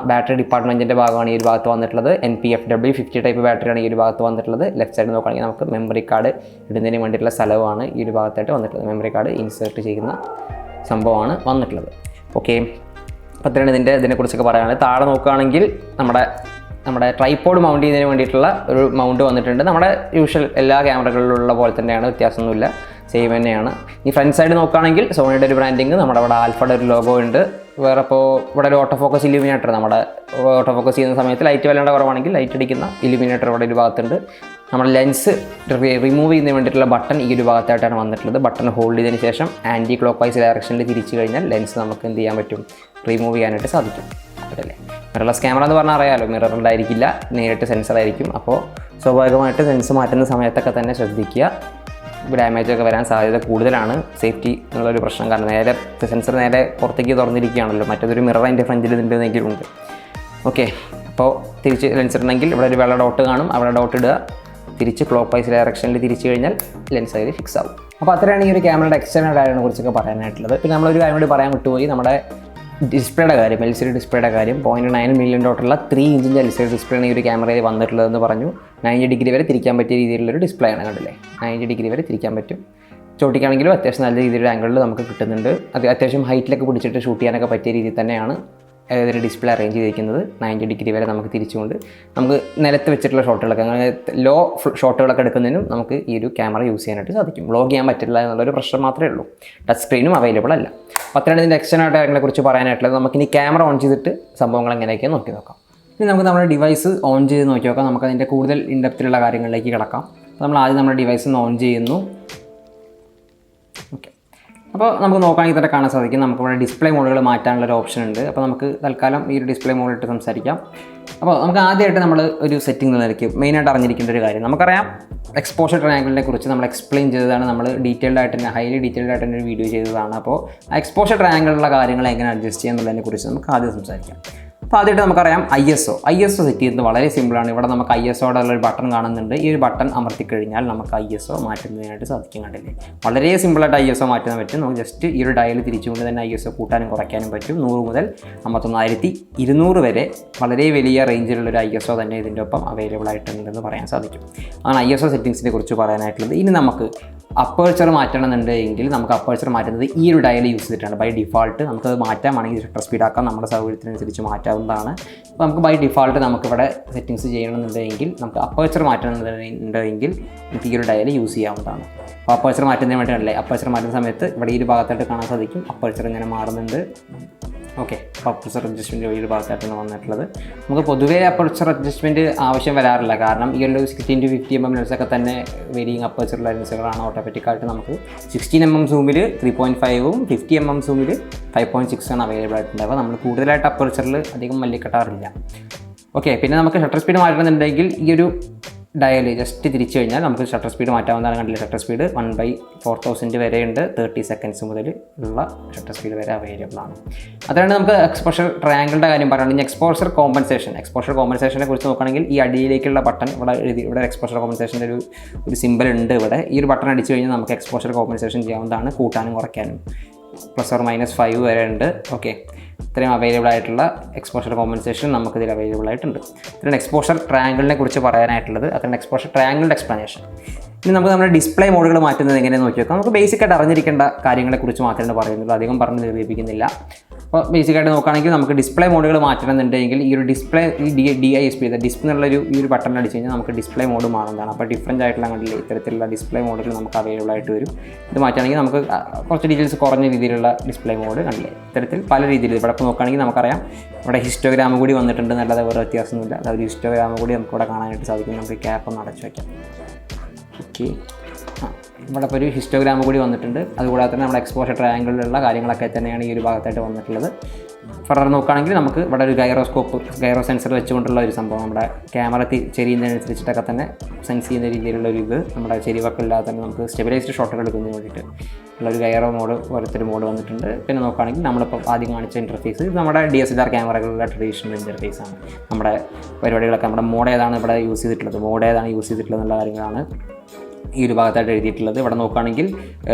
ബാറ്ററി ഡിപ്പാർട്ട്മെൻറ്റിൻ്റെ ഭാഗമാണ് ഈ ഒരു ഭാഗത്ത് വന്നിട്ടുള്ളത്. NPFW 50 ടൈപ്പ് ബാറ്ററിയാണ് ഈ ഒരു ഭാഗത്ത് വന്നിട്ടുള്ളത്. ലെഫ്റ്റ് സൈഡിൽ നോക്കുകയാണെങ്കിൽ നമുക്ക് മെമ്മറി കാർഡ് ഇടുന്നതിന് വേണ്ടിയിട്ടുള്ള സ്ഥലമാണ് ഈ ഒരു ഭാഗത്തായിട്ട് വന്നിട്ടുള്ളത്. മെമ്മറി കാർഡ് ഇൻസേർട്ട് ചെയ്യുന്ന സംഭവമാണ് വന്നിട്ടുള്ളത്. ഓക്കെ, അപ്പോൾ അത്രയാണ് ഇതിനെക്കുറിച്ചൊക്കെ പറയാനുള്ളത്. താഴെ നോക്കുകയാണെങ്കിൽ നമ്മുടെ ട്രൈപോഡ് മൗണ്ട് ചെയ്യുന്നതിന് വേണ്ടിയിട്ടുള്ള ഒരു മൗണ്ട് വന്നിട്ടുണ്ട്. നമ്മുടെ യൂഷ്വൽ എല്ലാ ക്യാമറകളിലുള്ള പോലെ തന്നെയാണ്, വ്യത്യാസമൊന്നുമില്ല, സെയിം തന്നെയാണ്. ഈ ഫ്രണ്ട് സൈഡ് നോക്കുകയാണെങ്കിൽ സോണിയുടെ ഒരു ബ്രാൻഡിങ്, നമ്മുടെ അവിടെ ആൽഫയുടെ ഒരു ലോഗോ ഉണ്ട്. വേറെ ഇപ്പോൾ ഇവിടെ ഒരു ഓട്ടോ ഫോക്കസ് ഇല്യൂമിനേറ്റർ, നമ്മുടെ ഓട്ടോ ഫോക്കസ് ചെയ്യുന്ന സമയത്ത് ലൈറ്റ് വല്ലാണ്ട് കുറവാണെങ്കിൽ ലൈറ്റ് അടിക്കുന്ന ഇല്യൂമിനേറ്റർ ഇവിടെ ഒരു ഭാഗത്തുണ്ട്. നമ്മുടെ ലെൻസ് റിമൂവ് ചെയ്യുന്നതിന് വേണ്ടിയിട്ടുള്ള ബട്ടൺ ഈ ഒരു ഭാഗത്തായിട്ടാണ് വന്നിട്ടുള്ളത്. ബട്ടൺ ഹോൾഡ് ചെയ്തതിന് ശേഷം ആൻറ്റി ക്ലോക്ക് വൈസ് ഡയറക്ഷനിൽ തിരിച്ചു കഴിഞ്ഞാൽ ലെൻസ് നമുക്ക് എന്ത് ചെയ്യാൻ പറ്റും, റിമൂവ് ചെയ്യാനായിട്ട് സാധിക്കും. അതല്ലേ മിറർലെസ് ക്യാമറ എന്ന് പറഞ്ഞാൽ അറിയാമല്ലോ, മിറർ ഉണ്ടായിരിക്കില്ല, നേരിട്ട് സെൻസർ ആയിരിക്കും. അപ്പോൾ സ്വാഭാവികമായിട്ട് സെൻസ് മാറ്റുന്ന സമയത്തൊക്കെ തന്നെ ശ്രദ്ധിക്കുക, ഡാമേജൊക്കെ വരാൻ സാധ്യത കൂടുതലാണ്. സേഫ്റ്റി എന്നുള്ളൊരു പ്രശ്നം, കാരണം സെൻസർ നേരെ പുറത്തേക്ക് തുറന്നിരിക്കുകയാണല്ലോ, മറ്റൊരു മിറർ അതിൻ്റെ ഫ്രണ്ടിൽ ഉണ്ടെന്നെങ്കിലും ഉണ്ട്. ഓക്കെ, അപ്പോൾ തിരിച്ച് ലെൻസ് ഇടണമെങ്കിൽ ഇവിടെ ഒരു വെള്ള ഡോട്ട് കാണും, അവിടെ ഡോട്ട് ഇടുക, തിരിച്ച് ക്ലോക്ക് വൈസ് ഡയറക്ഷനിൽ തിരിച്ചു കഴിഞ്ഞാൽ ലെൻസ് അതിൽ ഫിക്സ് ആവും. അപ്പോൾ അത്രയാണ് ഈ ഒരു ക്യാമറയുടെ എക്സ്റ്റേണൽ കാര്യങ്ങളെ കുറിച്ചൊക്കെ പറയാനായിട്ടുള്ളത്. പിന്നെ നമ്മളൊരു കാര്യം കൂടി പറയാൻ വിട്ടുപോയി, നമ്മുടെ ഡിസ്പ്ലേയുടെ കാര്യം, LCD ഡിസ്പ്ലേയുടെ കാര്യം. 0.9 മില്യൺ ഡോട്ടുള്ള 3 ഇഞ്ചിൻ്റെ LCD ഡിസ്പ്ലേ ആണ് ഈ ഒരു ക്യാമറയിൽ വന്നിട്ടുള്ളതെന്ന് പറഞ്ഞു. 90 ഡിഗ്രി വരെ തിരിക്കാൻ പറ്റിയ രീതിയിലുള്ളൊരു ഡിസ്പ്ലേ ആണ്, കണ്ടില്ലേ. 90 ഡിഗ്രി വരെ തിരിക്കാൻ പറ്റും. ചോട്ടിക്കാണെങ്കിലും അത്യാവശ്യം നല്ല രീതിയിലൊരു ആംഗിളിൽ നമുക്ക് കിട്ടുന്നുണ്ട്. അത് അത്യാവശ്യം ഹൈറ്റിലൊക്കെ പിടിച്ചിട്ട് ഷൂട്ട് ചെയ്യാനൊക്കെ പറ്റിയ രീതിയിൽ തന്നെയാണ് ഒരു ഡിസ്പ്ലേ അറേഞ്ച് ചെയ്തിരിക്കുന്നത്. 90 ഡിഗ്രി വരെ നമുക്ക് തിരിച്ചുകൊണ്ട് നമുക്ക് നിലത്ത് വെച്ചിട്ടുള്ള ഷോട്ടുകളൊക്കെ, അങ്ങനെ ലോ ഷോട്ടുകളൊക്കെ എടുക്കുന്നതിനും നമുക്ക് ഈ ഒരു ക്യാമറ യൂസ് ചെയ്യാനായിട്ട് സാധിക്കും. വ്ളോഗ് ചെയ്യാൻ പറ്റില്ല എന്നുള്ളൊരു പ്രശ്നം മാത്രമേ ഉള്ളൂ. ടച്ച് സ്ക്രീനും അവൈലബിൾ അല്ല. അപ്പോൾ അത്രയാണ് ഇതിൻ്റെ എക്സ്റ്റേണൽ കാര്യങ്ങളെ കുറിച്ച് പറയാനായിട്ടുള്ളത്. നമുക്കിനി ക്യാമറ ഓൺ ചെയ്തിട്ട് സംഭവങ്ങൾ എങ്ങനെയൊക്കെ നോക്കി നോക്കാം. ഇനി നമുക്ക് നമ്മുടെ ഡിവൈസ് ഓൺ ചെയ്ത് നോക്കി നോക്കാം. നമുക്കതിൻ്റെ കൂടുതൽ ഇൻഡെപ്തിലുള്ള കാര്യങ്ങളിലേക്ക് കിടക്കാം. നമ്മൾ ആദ്യം നമ്മുടെ ഡിവൈസ് ഒന്ന് ഓൺ ചെയ്യുന്നു. ഓക്കെ, അപ്പോൾ നമുക്ക് നോക്കുകയാണെങ്കിൽ തന്നെ കാണാൻ സാധിക്കും, നമുക്കിവിടെ ഡിസ്പ്ലേ മോഡുകൾ മാറ്റാനുള്ളൊരു ഓപ്ഷൻ ഉണ്ട്. അപ്പോൾ നമുക്ക് തൽക്കാലം ഈ ഒരു ഡിസ്പ്ലേ മോഡിലിട്ട് സംസാരിക്കാം. അപ്പോൾ നമുക്ക് ആദ്യമായിട്ട് നമ്മൾ ഒരു സെറ്റിംഗ് നിലയ്ക്ക് മെയിനായിട്ട് അറിഞ്ഞിരിക്കേണ്ട ഒരു കാര്യം, നമുക്കറിയാം എക്സ്പോഷർ ട്രയാങ്കിളിനെ കുറിച്ച് നമ്മൾ എക്സ്പ്ലെയിൻ ചെയ്തതാണ്, നമ്മൾ ഡീറ്റെയിൽഡ് ആയിട്ട് തന്നെ ഹൈലി ഡീറ്റെയിൽഡ് ആയിട്ട് തന്നെ ഒരു വീഡിയോ ചെയ്തതാണ്. അപ്പോൾ ആ എക്സ്പോഷർ ട്രയാങ്കിളിലുള്ള കാര്യങ്ങൾ എങ്ങനെ അഡ്ജസ്റ്റ് ചെയ്യാന്നുള്ളതിനെ കുറിച്ച് നമുക്ക് ആദ്യം സംസാരിക്കാം. അപ്പോൾ ആദ്യമായിട്ട് നമുക്കറിയാം ISO സെറ്റ് ചെയ്യുന്നത് വളരെ സിമ്പിളാണ്. ഇവിടെ നമുക്ക് ISOയുടെ ഉള്ളൊരു ബട്ടൺ കാണുന്നുണ്ട്. ഈ ഒരു ബട്ടൺ അമർത്തിക്കഴിഞ്ഞാൽ നമുക്ക് ISO മാറ്റുന്നതിനായിട്ട് സാധിക്കും, കണ്ടില്ലേ. വളരെ സിമ്പിളായിട്ട് ISO മാറ്റാൻ പറ്റും. നമുക്ക് ജസ്റ്റ് ഈ ഒരു ഡയൽ തിരിച്ചുകൊണ്ട് തന്നെ ISO കൂട്ടാനും കുറയ്ക്കാനും പറ്റും. 100 മുതൽ 51200 വരെ വളരെ വലിയ റേഞ്ചിലുള്ളൊരു ISO തന്നെ ഇതിൻ്റെ ഒപ്പം അവൈലബിൾ ആയിട്ടുണ്ടെന്ന് പറയാൻ സാധിക്കും. അതാണ് ISO സെറ്റിങ്സിനെ കുറിച്ച് പറയാനായിട്ടുള്ളത്. ഇനി നമുക്ക് അപ്പേർച്ചർ മാറ്റണമെന്നുണ്ടെങ്കിൽ നമുക്ക് അപ്പേർച്ചർ മാറ്റുന്നത് ഈ ഒരു ഡയൽ യൂസ് ചെയ്തിട്ടാണ്. ബൈ ഡിഫാൾട്ട് നമുക്കത് മാറ്റാമാണെങ്കിൽ ഷട്ടർ സ്പീഡാക്കാം, നമ്മുടെ സൗകര്യത്തിനനുസരിച്ച് മാറ്റാവുന്നതാണ്. അപ്പോൾ നമുക്ക് ബൈ ഡിഫാൾട്ട് നമുക്കിവിടെ സെറ്റിങ്സ് ചെയ്യണമെന്നുണ്ടെങ്കിൽ, നമുക്ക് അപ്പേർച്ചർ മാറ്റണമെന്നുണ്ടെങ്കിൽ നമുക്ക് ഈ ഒരു ഡയൽ യൂസ് ചെയ്യാവുന്നതാണ്. അപ്പോൾ അപ്പേർച്ചർ മാറ്റുന്നതിന് വേണ്ടിയല്ലേ, അപ്പേർച്ചർ മാറ്റുന്ന സമയത്ത് ഇവിടെ ഈ ഒരു ഭാഗത്തായിട്ട് കാണാൻ സാധിക്കും അപ്പേർച്ചർ ഇങ്ങനെ മാറുന്നുണ്ട്. ഓക്കെ, അപ്പോൾ അപ്പേർച്ചർ അഡ്ജസ്റ്റ്മെൻറ്റ് ഈ ഒരു ഭാഗത്തായിട്ടാണ് വന്നിട്ടുള്ളത്. നമുക്ക് പൊതുവേ അപ്പേർച്ചർ അഡ്ജസ്റ്റ്മെൻറ്റ് ആവശ്യം വരാറില്ല, കാരണം ഈ ഒരു 16 to 50 mm ലെൻസൊക്കെ തന്നെ വേരിയിങ് അപ്പേർച്ചറുള്ള ലെൻസുകളാണ്. ഓട്ടോമാറ്റിക്കായിട്ട് നമുക്ക് 16 mm സൂമിൽ 3.5ഉം 50 mm സൂമിൽ 5.6 ആണ് അവൈലബിൾ ആയിട്ടുണ്ട്. അപ്പോൾ നമ്മൾ കൂടുതലായിട്ട് അപ്പേർച്ചറിൽ അധികം മല്ലിക്കെട്ടാറില്ല. ഓക്കെ, പിന്നെ നമുക്ക് ഷട്ടർ സ്പീഡ് മാറ്റണമെന്നുണ്ടെങ്കിൽ ഈ ഒരു ഡയൽ ജസ്റ്റ് തിരിച്ചു കഴിഞ്ഞാൽ നമുക്ക് ഷട്ടർ സ്പീഡ് മാറ്റാവുന്നതാണ്. കണ്ടില്ല, ഷട്ടർ സ്പീഡ് 1/4000 വരെയുണ്ട്. 30 seconds മുതൽ ഉള്ള ഷട്ടർ സ്പീഡ് വരെ അവൈലബിൾ ആണ്. അതുകൊണ്ട് നമുക്ക് എക്സ്പോഷർ ട്രയാങ്കിളിൻ്റെ കാര്യം പറയുകയാണെങ്കിൽ എക്സ്പോഷർ കോമ്പൻസേഷനെ കുറിച്ച് നോക്കുകയാണെങ്കിൽ ഈ അടിയിലേക്കുള്ള ബട്ടൺ ഇവിടെ എക്സ്പോഷർ കോമ്പൻസേഷൻ്റെ ഒരു സിമ്പിൾ ഉണ്ട്. ഇവിടെ ഈ ഒരു ബട്ടൺ അടിച്ചു കഴിഞ്ഞാൽ നമുക്ക് എക്സ്പോഷർ കോമ്പൻസേഷൻ ചെയ്യാവുന്നതാണ്, കൂട്ടാനും കുറയ്ക്കാനും. +or -5 വരെ ഉണ്ട്. ഓക്കെ, ഇത്രയും അവൈലബിൾ ആയിട്ടുള്ള എക്സ്പോഷർ കോമ്പൻസേഷൻ നമുക്കിതിൽ അവൈലബിൾ ആയിട്ടുണ്ട്. ഇത്രയാണ് എക്സ്പോഷർ ട്രയാങ്കിളിനെ കുറിച്ച് പറയാനായിട്ടുള്ളത്. അത്രയാണ് എക്സ്പോഷർ ട്രയാങ്കിളിൻ്റെ എക്സ്പ്ലനേഷൻ. ഇനി നമുക്ക് നമ്മുടെ ഡിസ്പ്ലേ മോഡുകൾ മാറ്റുന്നത് എങ്ങനെയെന്ന് നോക്കി നോക്കാം. നമുക്ക് ബേസിക്കായിട്ട് അറിഞ്ഞിരിക്കേണ്ട കാര്യങ്ങളെക്കുറിച്ച് മാത്രമേ പറയുന്നുള്ളൂ, അധികം പറഞ്ഞ് നിർവഹിപ്പിക്കുന്നില്ല. അപ്പോൾ ബേസിക്കായിട്ട് നോക്കുകയാണെങ്കിൽ നമുക്ക് ഡിസ്പ്ലേ മോഡുകൾ മാറ്റണമെന്നുണ്ടെങ്കിൽ ഈ ഒരു ഡിസ്പ്ലേ DISP ഡിസ്പ്ലേ എന്നുള്ളൊരു ഈ ഒരു ബട്ടൺ അടിച്ച് കഴിഞ്ഞാൽ നമുക്ക് ഡിസ്പ്ലേ മോഡ് മാറുന്നതാണ്. അപ്പോൾ ഡിഫറൻറ്റ് ആയിട്ടുള്ള കണ്ടില്ലേ ഇത്തരത്തിലുള്ള ഡിസ്പ്ലേ മോഡുകൾ നമുക്ക് അവൈലബിൾ ആയിട്ട് വരും. ഇത് മാറ്റുകയാണെങ്കിൽ നമുക്ക് കുറച്ച് ഡീറ്റെയിൽസ് കുറഞ്ഞ രീതിയിലുള്ള ഡിസ്പ്ലേ മോഡ് കണ്ടില്ലേ. ഇത്തരത്തിൽ പല രീതിയിൽ ഇവിടെ ഇപ്പോൾ നോക്കുകയാണെങ്കിൽ നമുക്കറിയാം ഇവിടെ ഹിസ്റ്റോഗ്രാം കൂടി വന്നിട്ടുണ്ട്, നല്ലത് വേറെ വ്യത്യാസമൊന്നുമില്ല. അതൊരു ഹിസ്റ്റോഗ്രാം കൂടി നമുക്കിവിടെ കാണാനായിട്ട് സാധിക്കും. നമുക്ക് ക്യാപ്പ് ഒന്ന് അടച്ചു വയ്ക്കാം. ഓക്കെ, ഇവിടെ ഇപ്പോൾ ഒരു ഹിസ്റ്റോഗ്രാം കൂടി വന്നിട്ടുണ്ട്. അതുകൂടാതെ തന്നെ നമ്മുടെ എക്സ്പോഷർ ട്രയാങ്കിളിലുള്ള കാര്യങ്ങളൊക്കെ തന്നെയാണ് ഈ ഒരു ഭാഗത്തായിട്ട് വന്നിട്ടുള്ളത്. ഫർദർ നോക്കുകയാണെങ്കിൽ നമുക്ക് ഇവിടെ ഒരു ഗൈറോ സെൻസർ വെച്ചുകൊണ്ടുള്ള ഒരു സംഭവം, നമ്മുടെ ക്യാമറ ചെരിയുന്നതിനനുസരിച്ചിട്ടൊക്കെ തന്നെ സെൻസ് ചെയ്യുന്ന രീതിയിലുള്ള ഒരു ഇത്, നമ്മുടെ ചെരിവൊക്കെ ഇല്ലാതെ തന്നെ നമുക്ക് സ്റ്റെബിലൈസ്ഡ് ഷോട്ടുകൾ എടുക്കുന്നതിന് വേണ്ടിയിട്ട് ഉള്ളൊരു ഗൈറോ മോഡ് പോലത്തെ ഒരു മോഡ് വന്നിട്ടുണ്ട്. പിന്നെ നോക്കുകയാണെങ്കിൽ നമ്മളിപ്പോൾ ആദ്യം കാണിച്ച ഇൻ്റർഫേസ് ഇത് നമ്മുടെ DSLR ക്യാമറകളുടെ ട്രഡീഷണൽ ഇൻ്റർഫേസാണ്. നമ്മുടെ പരിപാടികളൊക്കെ നമ്മുടെ മോഡ് ഏതാണ് ഇവിടെ യൂസ് ചെയ്തിട്ടുള്ളത്, എന്നുള്ള കാര്യങ്ങളാണ് ഈ ഒരു ഭാഗത്തായിട്ട് എഴുതിയിട്ടുള്ളത്. ഇവിടെ നോക്കുകയാണെങ്കിൽ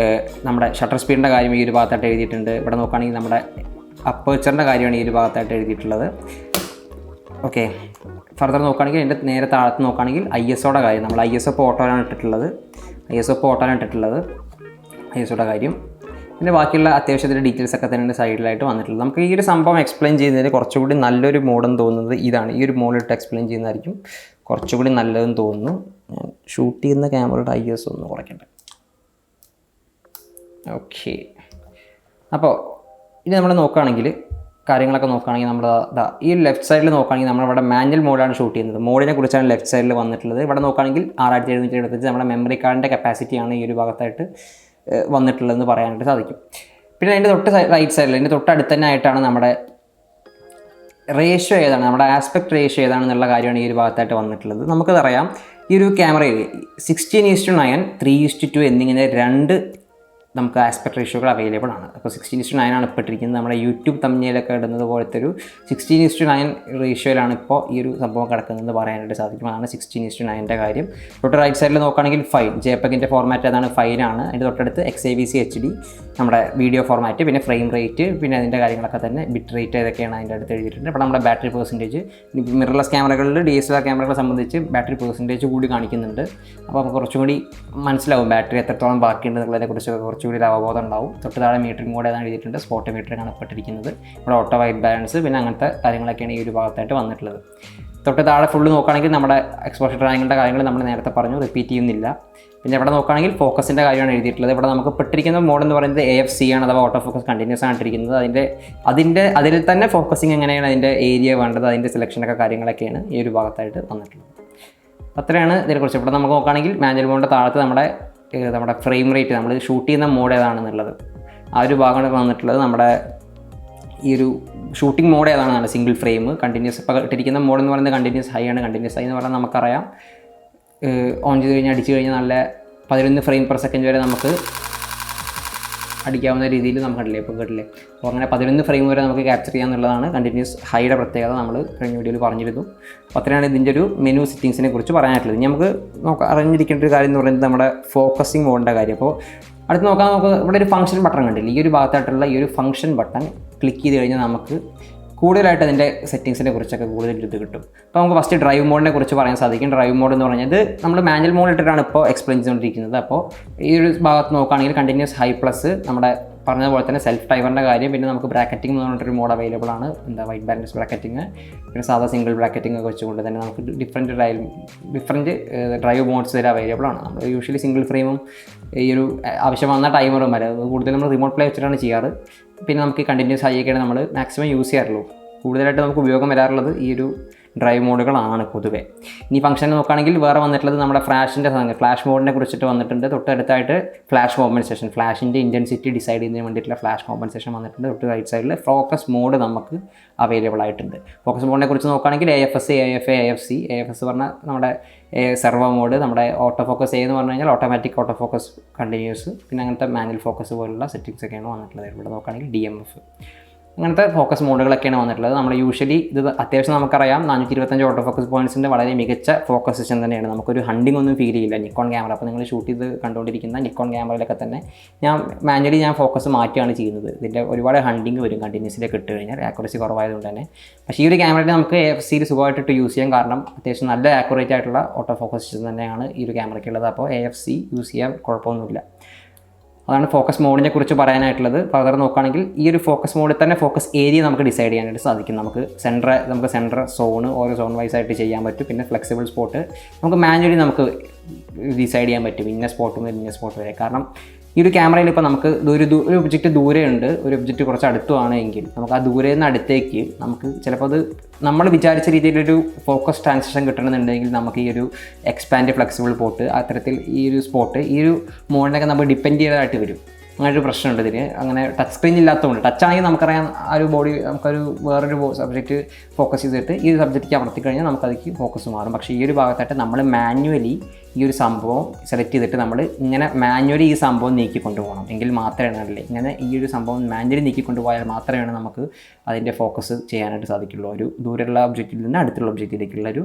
നമ്മുടെ ഷട്ടർ സ്പീഡിൻ്റെ കാര്യം ഈ ഒരു ഭാഗത്തായിട്ട് എഴുതിയിട്ടുണ്ട്. ഇവിടെ നോക്കുകയാണെങ്കിൽ നമ്മുടെ അപ്പേച്ചറിൻ്റെ കാര്യമാണ് ഈ ഒരു ഭാഗത്തായിട്ട് എഴുതിയിട്ടുള്ളത്. ഓക്കെ, ഫർദർ നോക്കുകയാണെങ്കിൽ എൻ്റെ നേരെ താഴത്ത് നോക്കുകയാണെങ്കിൽ ISOയുടെ കാര്യം, നമ്മൾ ISO ഓട്ടോയിലാണ് ഇട്ടിട്ടുള്ളത്. ISOയുടെ കാര്യം പിന്നെ ബാക്കിയുള്ള അത്യാവശ്യത്തിൻ്റെ ഡീറ്റെയിൽസ് ഒക്കെ തന്നെ സൈഡിലായിട്ട് വന്നിട്ടുള്ളത്. നമുക്ക് ഈ ഒരു സംഭവം എക്സ്പ്ലെയിൻ ചെയ്യുന്നതിന് കുറച്ചുകൂടി നല്ലൊരു മോഡെന്ന് തോന്നുന്നത് ഇതാണ്. ഈ ഒരു മോഡിലിട്ട് എക്സ്പ്ലെയിൻ ചെയ്യുന്നതായിരിക്കും കുറച്ചുകൂടി നല്ലതെന്ന് തോന്നുന്നു. ഞാൻ ഷൂട്ട് ചെയ്യുന്ന ക്യാമറയുടെ ISO ഒന്ന് കുറയ്ക്കട്ടെ. ഓക്കെ, അപ്പോൾ ഇനി നമ്മൾ നോക്കുകയാണെങ്കിൽ കാര്യങ്ങളൊക്കെ നോക്കുകയാണെങ്കിൽ നമ്മൾ ഈ ലെഫ്റ്റ് സൈഡിൽ നോക്കുകയാണെങ്കിൽ നമ്മളിവിടെ മാനുവൽ മോഡാണ് ഷൂട്ട് ചെയ്യുന്നത്. മോഡിനെ കുറിച്ചാണ് ലെഫ്റ്റ് സൈഡിൽ വന്നിട്ടുള്ളത്. ഇവിടെ നോക്കുകയാണെങ്കിൽ 6775 നമ്മുടെ മെമ്മറി കാർഡിൻ്റെ കപ്പാസിറ്റിയാണ് ഈ ഒരു ഭാഗത്തായിട്ട് വന്നിട്ടുള്ളതെന്ന് പറയാനായിട്ട് സാധിക്കും. പിന്നെ അതിൻ്റെ തൊട്ട് റൈറ്റ് സൈഡിൽ അതിൻ്റെ തൊട്ടടുത്ത് തന്നെ ആയിട്ടാണ് നമ്മുടെ റേഷ്യോ ഏതാണ്, നമ്മുടെ ആസ്പെക്ട് റേഷ്യോ ഏതാണെന്നുള്ള കാര്യമാണ് ഈ ഒരു ഭാഗത്തായിട്ട് വന്നിട്ടുള്ളത്. നമുക്കതറിയാം ഈ ഒരു ക്യാമറയിൽ 16:9, 3:2 എന്നിങ്ങനെ രണ്ട് നമുക്ക് ആസ്പെക്ട് റേഷ്യോകൾ അവൈലബിൾ ആണ്. അപ്പോൾ 16:9 ആണ് ഇപ്പോൾ ഇട്ടിരിക്കുന്നത്. നമ്മുടെ യൂട്യൂബ് തമ്മിലൊക്കെ ഇടുന്നത് പോലത്തെ ഒരു 16:9 റേഷ്യോയിലാണ് ഇപ്പോൾ ഈ ഒരു സംഭവം കിടക്കുന്നതെന്ന് പറയാനായിട്ട് സാധിക്കും. അതാണ് 16:9 കാര്യം. തൊട്ട് റൈറ്റ് സൈഡിൽ നോക്കുകയാണെങ്കിൽ ഫൈൽ JPEGൻ്റെ ഫോർമാറ്റ് അതാണ്, ഫൈലാണ്. അതിൻ്റെ തൊട്ടടുത്ത് XAVC HD നമ്മുടെ വീഡിയോ ഫോർമാറ്റ്, പിന്നെ ഫ്രെയിം റേറ്റ്, പിന്നെ അതിൻ്റെ കാര്യങ്ങളൊക്കെ തന്നെ ബിറ്റ് റേറ്റ് ഇതൊക്കെയാണ് അതിൻ്റെ അടുത്ത് എഴുതിയിട്ടുണ്ട്. അപ്പോൾ നമ്മുടെ ബാറ്ററി പെർസെൻറ്റേജ് മിറർലെസ് ക്യാമറകളിൽ DSLR ക്യാമറകളെ സംബന്ധിച്ച് ബാറ്ററി പെർസെൻറ്റേജ് കൂടി കാണിക്കുന്നുണ്ട്. അപ്പോൾ നമുക്ക് കുറച്ചും കൂടി മനസ്സിലാവും ബാറ്ററി എത്രത്തോളം ബാക്കിയുണ്ടെന്നുള്ളതിനെ കുറിച്ചൊക്കെ കുറച്ചുകൂടി ഒരു അവബോധം ഉണ്ടാവും. തൊട്ട് താഴെ മീറ്ററിംഗ് മോഡ് ഏതാണ് എഴുതിയിട്ടുണ്ട്, സ്പോട്ട് മീറ്ററിംഗ് പെട്ടിരിക്കുന്നത്. ഇവിടെ ഓട്ടോ വൈറ്റ് ബാലൻസ് പിന്നെ അങ്ങനത്തെ കാര്യങ്ങളൊക്കെയാണ് ഈ ഒരു ഭാഗത്തായിട്ട് വന്നിട്ടുള്ളത്. തൊട്ട് താഴെ ഫുള്ള് നോക്കുകയാണെങ്കിൽ നമ്മുടെ എക്സ്പോഷർ ട്രയാങ്കിളിൻ്റെ കാര്യങ്ങൾ നമ്മൾ നേരത്തെ പറഞ്ഞു, റിപ്പീറ്റ് ചെയ്യുന്നില്ല. പിന്നെ ഇവിടെ നോക്കുകയാണെങ്കിൽ ഫോക്കസിൻ്റെ കാര്യമാണ് എഴുതിയിട്ടുള്ളത്. ഇവിടെ നമുക്ക് പെട്ടിരിക്കുന്ന മോഡ് എന്ന് പറയുന്നത് AFC ആണ്, അഥവാ ഓട്ടോ ഫോക്കസ് കണ്ടിന്യൂസ് ആണ് ഇട്ടിരിക്കുന്നത്. അതിൽ തന്നെ ഫോക്കസിങ് എങ്ങനെയാണ്, അതിൻ്റെ ഏരിയ വേണ്ടത്, അതിൻ്റെ സെലക്ഷനൊക്കെ കാര്യങ്ങളൊക്കെയാണ് ഈ ഒരു ഭാഗത്തായിട്ട് വന്നിട്ടുള്ളത്. അത്രയാണ് ഇതിനെക്കുറിച്ച്. ഇവിടെ നമുക്ക് നോക്കുകയാണെങ്കിൽ മാനുവൽ മോഡിൻ്റെ താഴത്ത് നമ്മുടെ ഫ്രെയിം റേറ്റ്, നമ്മൾ ഷൂട്ട് ചെയ്യുന്ന മോഡ് ഏതാണെന്നുള്ളത് ആ ഒരു ഭാഗമാണ് വന്നിട്ടുള്ളത്. നമ്മുടെ ഈ ഒരു ഷൂട്ടിംഗ് മോഡ് ഏതാണെന്നാണ്, സിംഗിൾ ഫ്രെയിം, കണ്ടിന്യൂസ്. ഇപ്പോൾ ഇട്ടിരിക്കുന്ന മോഡ് എന്ന് പറയുന്നത് കണ്ടിന്യൂസ് ഹൈ ആണ്. കണ്ടിന്യൂസ് ഹൈ എന്ന് പറഞ്ഞാൽ നമുക്കറിയാം ഓൺ ചെയ്ത് കഴിഞ്ഞാൽ അടിച്ചു കഴിഞ്ഞാൽ നല്ല 11 ഫ്രെയിം പെർ സെക്കൻഡ് വരെ നമുക്ക് അടിക്കാവുന്ന രീതിയിൽ നമുക്ക് കണ്ടില്ലേ, ഇപ്പോൾ കേട്ടില്ലേ. അപ്പോൾ അങ്ങനെ 11 ഫ്രെയിം വരെ നമുക്ക് ക്യാപ്ചർ ചെയ്യാമെന്നുള്ളതാണ് കണ്ടിന്യൂസ് ഹൈയുടെ പ്രത്യേകത. നമ്മൾ കഴിഞ്ഞ വീഡിയോയിൽ പറഞ്ഞിരുന്നു. അപ്പോൾ അത്രയാണ് ഇതിൻ്റെ ഒരു മെനു സെറ്റിങ്സിനെ കുറിച്ച് പറയാനായിട്ടുള്ളത്. ഇനി നമുക്ക് അറിഞ്ഞിരിക്കേണ്ട ഒരു കാര്യം എന്ന് പറയുന്നത് നമ്മുടെ ഫോക്കസിങ് മോഡിൻ്റെ കാര്യം. അപ്പോൾ അടുത്ത് നോക്കാം, നമുക്ക് ഇവിടെ ഒരു ഫംഗ്ഷൻ ബട്ടൺ കണ്ടില്ല. ഈ ഒരു ഭാഗത്തായിട്ടുള്ള ഈ ഒരു ഫംഗ്ഷൻ ബട്ടൺ ക്ലിക്ക് ചെയ്ത് കഴിഞ്ഞാൽ നമുക്ക് കൂടുതലായിട്ട് അതിൻ്റെ സെറ്റിങ്സിനെ കുറിച്ചൊക്കെ കൂടുതൽ ഇത് കിട്ടും. അപ്പോൾ നമുക്ക് ഫസ്റ്റ് ഡ്രൈവ് മോഡിനെ കുറിച്ച് പറയാൻ സാധിക്കും. ഡ്രൈവ് മോഡ് എന്ന് പറഞ്ഞാൽ ഇത് നമ്മൾ മാനുവൽ മോഡ് ഇട്ടിട്ടാണ് ഇപ്പോൾ എക്സ്പ്ലെയിൻ ചെയ്തുകൊണ്ടിരിക്കുന്നത്. അപ്പോൾ ഈ ഒരു ഭാഗത്ത് നോക്കുകയാണെങ്കിൽ കണ്ടിന്യൂസ് ഹൈ പ്ലസ് നമ്മുടെ പറഞ്ഞതുപോലെ തന്നെ സെൽഫ് ടൈമറിൻ്റെ കാര്യം, പിന്നെ നമുക്ക് ബ്രാക്കറ്റിംഗ് എന്ന് പറഞ്ഞിട്ടൊരു മോഡ് അവൈലബിൾ ആണ്, വൈറ്റ് ബാലൻസ് ബ്രാക്കറ്റിംഗ്, പിന്നെ സാധാ സിംഗിൾ ബ്രാക്കറ്റിംഗ് ഒക്കെ വെച്ചുകൊണ്ട് തന്നെ നമുക്ക് ഡിഫറൻറ്റ് ഡ്രൈവ് മോഡ്സ് വരെ അവൈലബിൾ ആണ്. നമ്മൾ യൂഷ്വലി സിംഗിൾ ഫ്രെയിമും ഈ ഒരു ആവശ്യം വന്ന ടൈമറും വരെ കൂടുതലും നമ്മൾ റിമോട്ട് പ്ലേ വെച്ചിട്ടാണ് ചെയ്യാറ്. പിന്നെ നമുക്ക് കണ്ടിന്യൂസ് ഹൈ ഒക്കെയാണ് നമ്മൾ മാക്സിമം യൂസ് ചെയ്യാറുള്ളൂ. കൂടുതലായിട്ട് നമുക്ക് ഉപയോഗം വരാറുള്ളത് ഈ ഒരു ഡ്രൈവ് മോഡുകളാണ് പൊതുവെ. ഇനി ഫംഗ്ഷൻ നോക്കുകയാണെങ്കിൽ വേറെ വന്നിട്ടുള്ളത് നമ്മുടെ ഫ്ലാഷ് മോഡിനെ കുറിച്ചിട്ട് വന്നിട്ടുണ്ട്. തൊട്ടടുത്തായിട്ട് ഫ്ലാഷ് കോമ്പൻസേഷൻ, ഫ്ലാഷിൻ്റെ ഇൻറ്റൻസിറ്റി ഡിസൈഡ് ചെയ്യുന്നതിന് വേണ്ടിയിട്ടുള്ള ഫ്ലാഷ് കോമ്പൻസേഷൻ വന്നിട്ടുണ്ട്. തൊട്ട് റൈറ്റ് സൈഡിൽ ഫോക്കസ് മോഡ് നമുക്ക് അവൈലബിൾ ആയിട്ടുണ്ട്. ഫോക്കസ് മോഡിനെ കുറിച്ച് നോക്കുകയാണെങ്കിൽ AFS, AFA, AFC. AFS പറഞ്ഞാൽ നമ്മുടെ സെർവോ മോഡ്, നമ്മുടെ ഓട്ടോ ഫോക്കസ് എന്ന് പറഞ്ഞു കഴിഞ്ഞാൽ ഓട്ടോമാറ്റിക് ഓട്ടോ ഫോക്കസ് കണ്ടിന്യൂസ്, പിന്നെ അങ്ങനത്തെ മാനുവൽ ഫോക്കസ് പോലുള്ള സെറ്റിങ്സ് ഒക്കെയാണ് വന്നിട്ടുള്ളത്. ഇവിടെ നോക്കുകയാണെങ്കിൽ DMF. അങ്ങനത്തെ ഫോക്കസ് മോഡുകളൊക്കെയാണ് വന്നിട്ടുള്ളത്. നമ്മൾ യൂഷ്വലി ഇത് അത്യാവശ്യം നമുക്കറിയാം 425 ഓട്ടോ ഫോക്കസ് പോയിൻറ്റ്സിൻ്റെ വളരെ മികച്ച ഫോക്കസ് സിസ്റ്റം തന്നെയാണ്. നമുക്കൊരു ഹണ്ടിങ് ഒന്നും ഫീൽ ചെയ്യില്ല നിക്കോൺ ക്യാമറ. അപ്പോൾ നിങ്ങൾ ഷൂട്ട് ചെയ്ത് കണ്ടുകൊണ്ടിരിക്കുന്ന നിക്കോൺ ക്യാമറയിലൊക്കെ തന്നെ മാനുവലി ഞാൻ ഫോക്കസ് മാറ്റുകയാണ് ചെയ്യുന്നത്. ഇതിൻ്റെ ഒരുപാട് ഹണ്ടിങ് വരും കണ്ടിന്യൂസിലേക്ക് ഇട്ട് കഴിഞ്ഞാൽ, ആക്യുറസി കുറവായതുകൊണ്ട് തന്നെ. പക്ഷേ ഈ ഒരു ക്യാമറയിൽ നമുക്ക് AFCയിൽ സുഖമായിട്ട് യൂസ് ചെയ്യാം, കാരണം അത്യാവശ്യം നല്ല ആക്യുറേറ്റ് ആയിട്ടുള്ള ഓട്ടോ ഫോക്കസ് സിസ്റ്റം തന്നെയാണ് ഈ ഒരു ക്യാമറയ്ക്കുള്ളത്. അപ്പോൾ AFC യൂസ് ചെയ്യാൻ കുഴപ്പമൊന്നുമില്ല. അതാണ് ഫോക്കസ് മോഡിനെ കുറിച്ച് പറയാനായിട്ടുള്ളത്. ഫർദർ നോക്കുകയാണെങ്കിൽ ഈ ഒരു ഫോക്കസ് മോഡിൽ തന്നെ ഫോക്കസ് ഏരിയ നമുക്ക് ഡിസൈഡ് ചെയ്യാനായിട്ട് സാധിക്കും. നമുക്ക് സെൻറ്റർ സോണ് ഓരോ സോൺ വൈസ് ആയിട്ട് ചെയ്യാൻ പറ്റും. പിന്നെ ഫ്ലെക്സിബിൾ സ്പോട്ട് നമുക്ക് മാനുവലി നമുക്ക് ഡിസൈഡ് ചെയ്യാൻ പറ്റും, ഇന്ന സ്പോട്ട് മുതൽ ഇന്ന സ്പോട്ട് വരെ. കാരണം ഈ ഒരു ക്യാമറയിൽ ഇപ്പോൾ നമുക്ക് ഒരു ഒബ്ജക്റ്റ് ദൂരെയുണ്ട്, ഒരു ഒബ്ജക്റ്റ് കുറച്ച് അടുത്തുമാണ് എങ്കിൽ നമുക്ക് ആ ദൂരെ നിന്ന് അടുത്തേക്ക് നമുക്ക് ചിലപ്പോൾ അത് നമ്മൾ വിചാരിച്ച രീതിയിലൊരു ഫോക്കസ് ട്രാൻസിഷൻ കിട്ടണമെന്നുണ്ടെങ്കിൽ നമുക്ക് ഈ ഒരു എക്സ്പാൻഡ് ഫ്ലെക്സിബിൾ പോർട്ട് അത്തരത്തിൽ ഈ ഒരു സ്പോട്ട് ഈ ഒരു മോഡിനൊക്കെ നമ്മൾ ഡിപ്പെൻഡ് ചെയ്തതായിട്ട് വരും. അങ്ങനെ ഒരു പ്രശ്നമുണ്ട് ഇതിന്. അങ്ങനെ ടച്ച് സ്ക്രീൻ ഇല്ലാത്തതുകൊണ്ട്, ടച്ചാണെങ്കിൽ നമുക്കറിയാം ആ ഒരു ബോഡി നമുക്കൊരു വേറൊരു സബ്ജക്റ്റ് ഫോക്കസ് ചെയ്തിട്ട് ഈ ഒരു സബ്ജക്റ്റിക്ക് അമർത്തി കഴിഞ്ഞാൽ നമുക്കതിലേക്ക് ഫോക്കസ് മാറും. പക്ഷേ ഈ ഒരു ഭാഗത്തായിട്ട് നമ്മൾ മാനുവലി ഈ ഒരു സംഭവം സെലക്ട് ചെയ്തിട്ട് നമ്മൾ ഇങ്ങനെ മാനുവലി ഈ സംഭവം നീക്കിക്കൊണ്ട് പോകണം, എങ്കിൽ മാത്രമേ അല്ലേ ഇങ്ങനെ ഈ ഒരു സംഭവം മാനുവലി നീക്കിക്കൊണ്ട് പോയാൽ മാത്രമേ നമുക്ക് അതിൻ്റെ ഫോക്കസ് ചെയ്യാനായിട്ട് സാധിക്കുള്ളൂ. ഒരു ദൂരെയുള്ള ഒബ്ജക്റ്റിൽ നിന്ന് അടുത്തുള്ള ഒബ്ജക്റ്റിലേക്കുള്ള ഒരു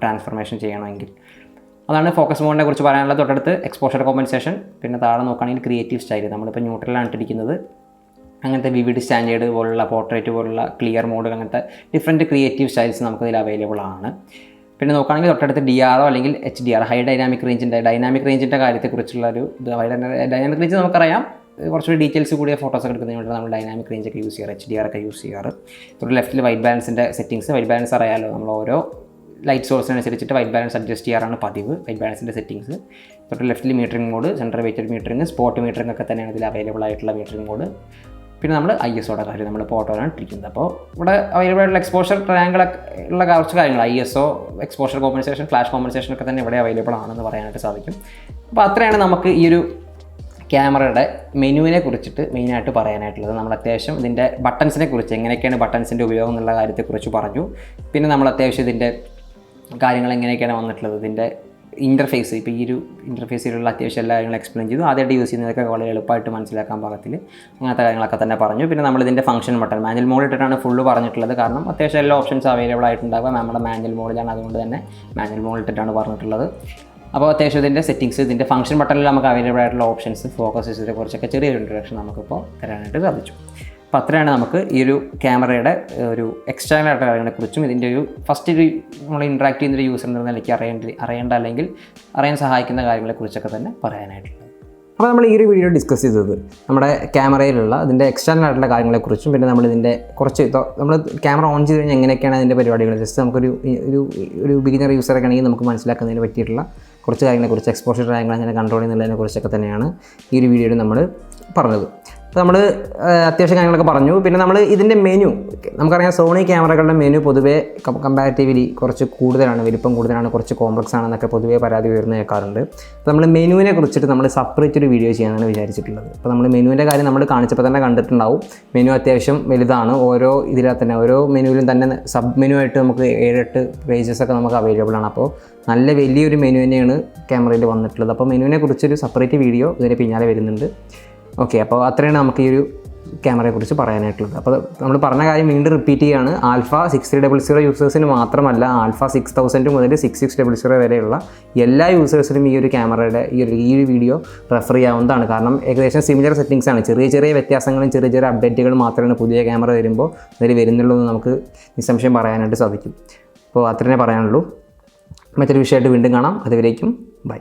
ട്രാൻസ്ഫർമേഷൻ ചെയ്യണമെങ്കിൽ. അതാണ് ഫോക്കസ് മോഡിനെ കുറിച്ച് പറയാനുള്ളത്. തൊട്ടടുത്ത് എക്സ്പോഷർ കോമ്പൻസേഷൻ, പിന്നെ താഴെ നോക്കുകയാണെങ്കിൽ ക്രിയേറ്റീവ് സ്റ്റൈൽ. നമ്മളിപ്പോൾ ന്യൂട്രലാണ് ഇട്ടിരിക്കുന്നത്. അങ്ങനത്തെ വിവിഡ് സ്റ്റാൻഡേർഡ് പോലുള്ള പോർട്രേറ്റ് പോലുള്ള ക്ലിയർ മോഡ്, അങ്ങനത്തെ ഡിഫറെൻറ്റ് ക്രിയേറ്റീവ് സ്റ്റൈൽസ് നമുക്കതിൽ അവൈലബിൾ ആണ്. പിന്നെ നോക്കുകയാണെങ്കിൽ തൊട്ടടുത്ത് DRO അല്ലെങ്കിൽ HDR, ഹൈ ഡൈനാമിക് റേഞ്ചിൻ്റെ കാര്യത്തെക്കുറിച്ചുള്ള ഒരു ഡൈനാമിക് റേഞ്ച് നമുക്കറിയാം. കുറച്ചുകൂടി ഡീറ്റെയിൽസ് കൂടിയ ഫോട്ടോസൊക്കെ എടുക്കുന്നതിന് നമ്മൾ ഡൈനാമിക് റേഞ്ചൊക്കെ യൂസ് ചെയ്യാറ്, HDR ഒക്കെ യൂസ് ചെയ്യാറ്. തൊട്ട് ലെഫ്റ്റിൽ വൈറ്റ് ബാലൻസിൻ്റെ സെറ്റിങ്സ്. വൈറ്റ് ബാലൻസ് അറിയാമല്ലോ, നമ്മൾ ഓരോ ലൈറ്റ് സോഴ്സിനനുസരിച്ചിട്ട് വൈറ്റ് ബാലൻസ് അഡ്ജസ്റ്റ് ചെയ്യാറാണ് പതിവ്. വൈറ്റ് ബാലൻസിൻ്റെ സെറ്റിങ്സ്. തൊട്ട് ലെഫ്റ്റിൽ metering mode, centre weighted metering, spot metering ഒക്കെ തന്നെയാണ് ഇതിൽ അവൈലബിൾ ആയിട്ടുള്ള മീറ്ററിംഗ് മോഡ്. പിന്നെ നമ്മൾ ISOയുടെ കാര്യം നമ്മൾ ഫോട്ടോയിലാണ് ഇട്ടിരിക്കുന്നത്. അപ്പോൾ ഇവിടെ അവൈലബിൾ ആയിട്ടുള്ള എക്സ്പോഷർ ട്രയാങ്കിളൊക്കെ ഉള്ള കുറച്ച് കാര്യങ്ങൾ, ISO, exposure compensation, flash compensation ഒക്കെ തന്നെ ഇവിടെ അവൈലബിൾ ആണെന്ന് പറയാനായിട്ട് സാധിക്കും. അപ്പോൾ അത്രയാണ് നമുക്ക് ഈ ഒരു ക്യാമറയുടെ മെനുവിനെ കുറിച്ചിട്ട് മെയിനായിട്ട് പറയാനായിട്ടുള്ളത്. നമ്മൾ അത്യാവശ്യം ഇതിൻ്റെ ബട്ടൺസിനെ കുറിച്ച്, എങ്ങനെയൊക്കെയാണ് ബട്ടൺസിൻ്റെ ഉപയോഗം എന്നുള്ള കാര്യത്തെക്കുറിച്ച് പറഞ്ഞു. പിന്നെ നമ്മൾ അത്യാവശ്യം ഇതിൻ്റെ കാര്യങ്ങൾ എങ്ങനെയൊക്കെയാണ് വന്നിട്ടുള്ളത്, ഇതിൻ്റെ ഇൻ്റർഫേസ്, ഇപ്പോൾ ഈ ഒരു ഇൻ്റർഫേസിലുള്ള അത്യാവശ്യം എല്ലാ കാര്യങ്ങളും എക്സ്പ്ലെയിൻ ചെയ്തു. ആദ്യമായിട്ട് യൂസ് ചെയ്യുന്നതൊക്കെ വളരെ എളുപ്പമായിട്ട് മനസ്സിലാക്കാൻ പാകത്തിൽ അങ്ങനത്തെ കാര്യങ്ങളൊക്കെ തന്നെ പറഞ്ഞു. പിന്നെ നമ്മളിതിൻ്റെ ഫംഗ്ഷൻ ബട്ടൺ മാനുവൽ മോഡ് ഇട്ടിട്ടാണ് ഫുള്ള് പറഞ്ഞിട്ടുള്ളത്, കാരണം അത്യാവശ്യം എല്ലാ ഓപ്ഷൻസ് അവൈലബിൾ ആയിട്ടുണ്ടാകുക നമ്മുടെ മാനുവൽ മോഡിലാണ്. അതുകൊണ്ട് തന്നെ മാനുവൽ മോഡ് ഇട്ടിട്ടാണ് പറഞ്ഞിട്ടുള്ളത്. അപ്പോൾ അത്യാവശ്യം ഇതിൻ്റെ സെറ്റിങ്സ്, ഇതിൻ്റെ ഫംഗ്ഷൻ ബട്ടണിൽ നമുക്ക് അവൈലബിൾ ആയിട്ടുള്ള ഓപ്ഷൻസ്, ഫോക്കസ് സിസ്റ്റത്തെ കുറിച്ചൊക്കെ ചെറിയൊരു ഇൻട്രൊഡക്ഷൻ നമുക്കിപ്പോൾ തരാനായിട്ട് സാധിച്ചു. അപ്പോൾ അത്രയാണ് നമുക്ക് ഈ ഒരു ക്യാമറയുടെ ഒരു എക്സ്റ്റേണൽ ആയിട്ടുള്ള കാര്യങ്ങളെക്കുറിച്ചും ഇതിൻ്റെ ഒരു ഫസ്റ്റ് ഒരു നമ്മൾ ഇൻട്രാക്ട് ചെയ്യുന്നൊരു യൂസർ എന്ന നിലയ്ക്ക് അറിയേണ്ട അല്ലെങ്കിൽ അറിയാൻ സഹായിക്കുന്ന കാര്യങ്ങളെക്കുറിച്ചൊക്കെ തന്നെ പറയാനായിട്ടുള്ളത്. അപ്പോൾ നമ്മൾ ഈ ഒരു വീഡിയോ ഡിസ്കസ് ചെയ്തത് നമ്മുടെ ക്യാമറയിലുള്ള അതിൻ്റെ എക്സ്റ്റേണൽ ആയിട്ടുള്ള കാര്യങ്ങളെക്കുറിച്ചും, പിന്നെ നമ്മളിതിൻ്റെ കുറച്ച് നമ്മൾ ക്യാമറ ഓൺ ചെയ്ത് കഴിഞ്ഞാൽ എങ്ങനെയൊക്കെയാണ് അതിൻ്റെ പരിപാടികൾ, ജസ്റ്റ് നമുക്കൊരു ഒരു ബിഗിനർ യൂസറൊക്കെ ആണെങ്കിൽ നമുക്ക് മനസ്സിലാക്കുന്നതിന് പറ്റിയിട്ടുള്ള കുറച്ച് കാര്യങ്ങളെക്കുറിച്ച്, എക്സ്പോഷർ കാര്യങ്ങൾ എങ്ങനെ കൺട്രോൾ ചെയ്യുന്നതിനെക്കുറിച്ചൊക്കെ തന്നെയാണ് ഈ ഒരു വീഡിയോയിൽ നമ്മൾ പറഞ്ഞത്. അപ്പോൾ നമ്മൾ അത്യാവശ്യം കാര്യങ്ങളൊക്കെ പറഞ്ഞു. പിന്നെ നമ്മൾ ഇതിൻ്റെ മെനു, നമുക്കറിയാം സോണി ക്യാമറകളുടെ മെനു പൊതുവേ കമ്പാരിറ്റീവ്ലി കുറച്ച് കൂടുതലാണ്, വലിപ്പം കൂടുതലാണ്, കുറച്ച് കോംപ്ലക്സ് ആണെന്നൊക്കെ പൊതുവേ പരാതി ഉയർന്നു കേൾക്കാറുണ്ട്. അപ്പോൾ നമ്മൾ മെനുവിനെ കുറിച്ചിട്ട് നമ്മൾ സെപ്പറേറ്റ് ഒരു വീഡിയോ ചെയ്യാനാണ് വിചാരിച്ചിട്ടുള്ളത്. അപ്പോൾ നമ്മൾ മെനുവിൻ്റെ കാര്യം നമ്മൾ കാണിച്ചപ്പോൾ തന്നെ കണ്ടിട്ടുണ്ടാവും. മെനു അത്യാവശ്യം വലുതാണ്. ഓരോ ഇതിനകത്ത് തന്നെ ഓരോ മെനുവിലും തന്നെ സബ് മെനു ആയിട്ട് നമുക്ക് 7-8 പേജസൊക്കെ നമുക്ക് അവൈലബിൾ ആണ്. അപ്പോൾ നല്ല വലിയൊരു മെനു തന്നെയാണ് ക്യാമറയിൽ വന്നിട്ടുള്ളത്. അപ്പോൾ മെനുവിനെ കുറിച്ചൊരു സെപ്പറേറ്റ് വീഡിയോ ഇതിന് പിന്നാലെ വരുന്നുണ്ട്. ഓക്കെ, അപ്പോൾ അത്രയാണ് നമുക്ക് ഈ ഒരു ക്യാമറയെക്കുറിച്ച് പറയാനായിട്ടുള്ളത്. അപ്പോൾ നമ്മൾ പറഞ്ഞ കാര്യം വീണ്ടും റിപ്പീറ്റ് ചെയ്യുകയാണ്. ആൽഫ 6300 യൂസേഴ്സിന് മാത്രമല്ല, ആൽഫ 6000 മുതൽ 6600 വരെയുള്ള എല്ലാ യൂസേഴ്സിനും ഈ ഒരു ക്യാമറയുടെ ഈ ഒരു വീഡിയോ റെഫർ ചെയ്യാവുന്നതാണ്. കാരണം ഏകദേശം സിമിലർ സെറ്റിങ്സ് ആണ്. ചെറിയ ചെറിയ വ്യത്യാസങ്ങളും ചെറിയ ചെറിയ അപ്ഡേറ്റുകളും മാത്രമാണ് പുതിയ ക്യാമറ വരുമ്പോൾ അതിൽ വരുന്നുള്ളൂ എന്ന് നമുക്ക് നിസ്സംശയം പറയാനായിട്ട് സാധിക്കും. അപ്പോൾ അത്രേ പറയാനുള്ളൂ. മറ്റൊരു വിഷയമായിട്ട് വീണ്ടും കാണാം. അതുവരേക്കും ബൈ.